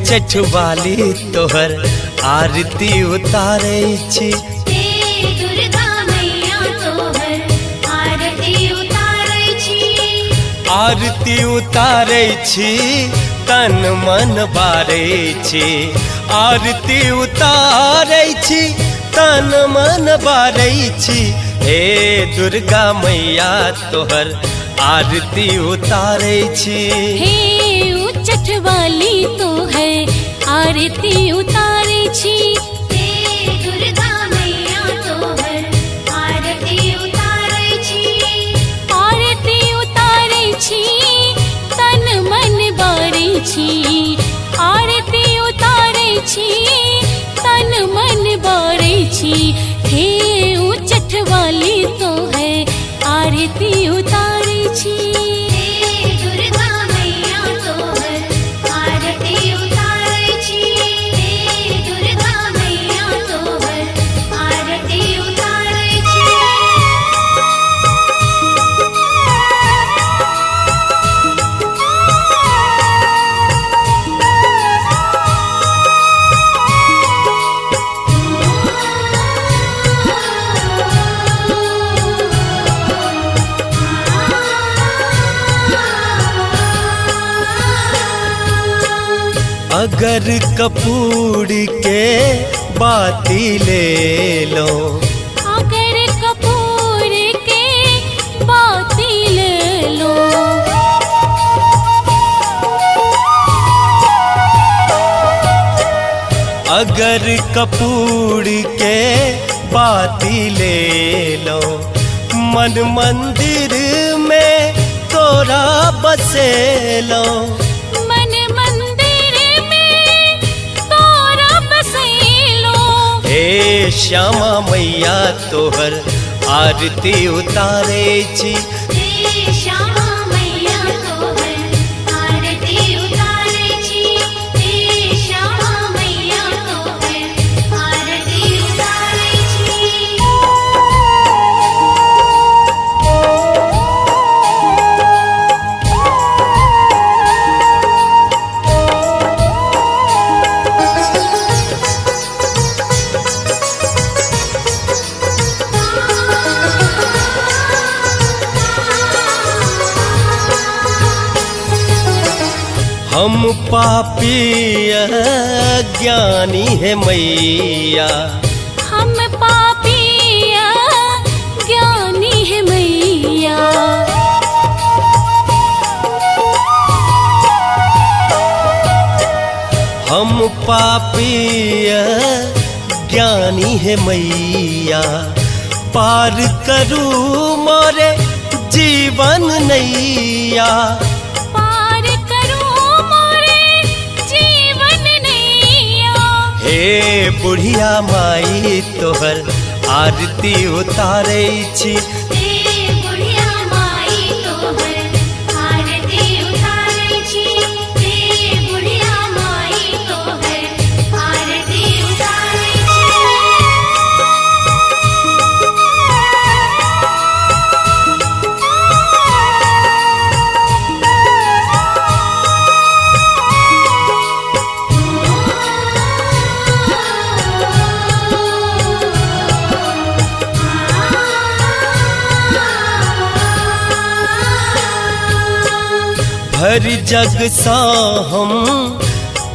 उचठ वाली तोहर आरती उतारे छी। हे दुर्गा मैया तोहर आरती उतारे छी। आरती उतारे छी तन मन बारे छी। आरती उतारे छी तन मन बारे छी। हे दुर्गा मैया तोहर आरती उतारे छी। हे उचठ वाली तोहर आरती उतारे छी। हे दुर्गा मैया तोहर आरती उतारे छी। आरती उतारे छी तन मन बारे छी। आरती उतारे छी तन मन बारे छी। हे उचठ वाली तोहर आरती उतारे छी। हे दुर्गा मैया तोहर आरती उतारे छी। हे दुर्गा मैया तोहर आरती उतारे छी। अगर कपूर के बाती ले लो। अगर कपूर के बाती ले लो। अगर कपूर के बाती ले लो। मन मंदिर में तोरा बसे लो। मन मंदिर में तोरा बसैलो। हे श्यामा मैया तोहर आरती उतारे छी। हे श्यामा मैया तोहर आरती उतारे छी। हे श्यामा मैया तोहर आरती उतारे छी। हम पापी अज्ञानी है मैया। हम पापी ज्ञानी है मैया। हम पापी ज्ञानी है मैया। पार करूँ मोरे जीवन नैया। पार करूँ मोरे जीवन नैया। हे बुढ़िया माई तोहर आरती उतारे छी। हे बुढ़िया माई तोहर आरती उतारे छी। हे बुढ़िया माई तोहर आरती उतारे छी। भर जग सा हम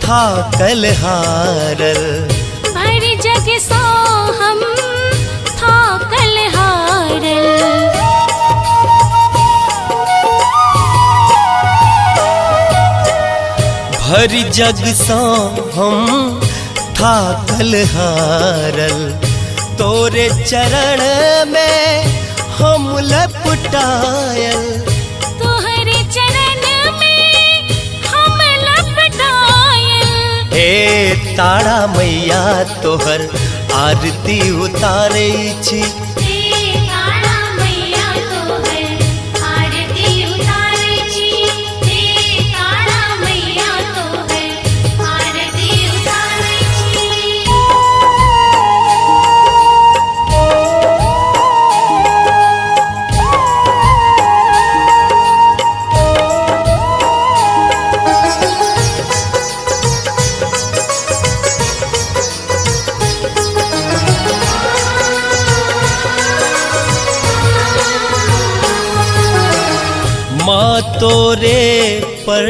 थाकल हारल। भर जग सा हम थाकल हारल। भर जग सा हम थाकल हारल। तोरे चरण में हम लपटायल। तोहरे चरण में हम लपटायल। हे तारा मैया तोहर आरती उतारे छी। हे तारा मैया तोहर आरती उतारे छी। हे तारा मैया तोहर आरती उतारे छी। माँ तोरे पर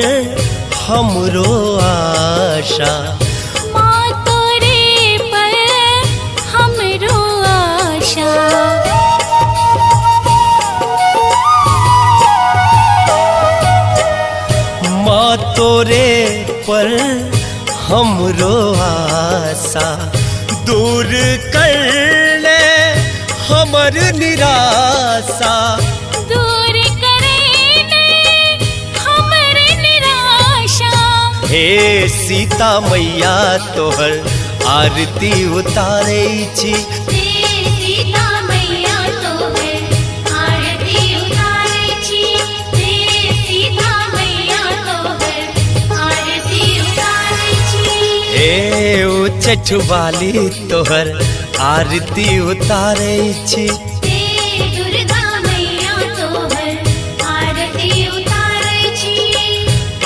हमरो आशा, माँ तोरे पर हमरो आशा। माँ तोरे पर हमरो आशा, दूर कर ले हमर निराशा। दूर करे ने हमर निराशा। हे सीता मैया तोहर आरती उतारै छी, हे सीता मैया तोहर आरती उतारै छी। हे सीता मैया तोहर आरती उतारै छी। हे उच्चठ वाली तोहर आरती उतारै छी। हे दुर्गा मैया तोहर आरती उतारै छी।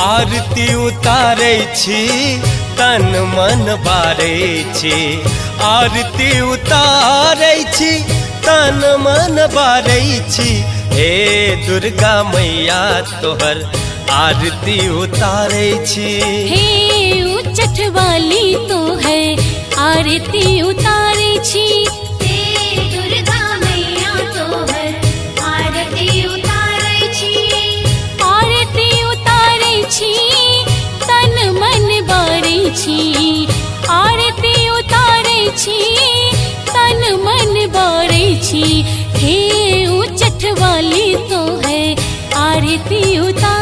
आरती उतारै छी, तन मन बारै छी। आरती उतारै छी, तन मन बारै छी। हे दुर्गा मैया तोहर आरती उतारै छी। हे उच्चठ वाली तो है आरती उतारे छी। हे दुर्गा मैया तोहर आरती उतारे छी। आरती उतारे छी, तन मन बारै छी। आरती उतारे छी, तन मन बारै छी। हे उच्चठ वाली तो है आरती उतारे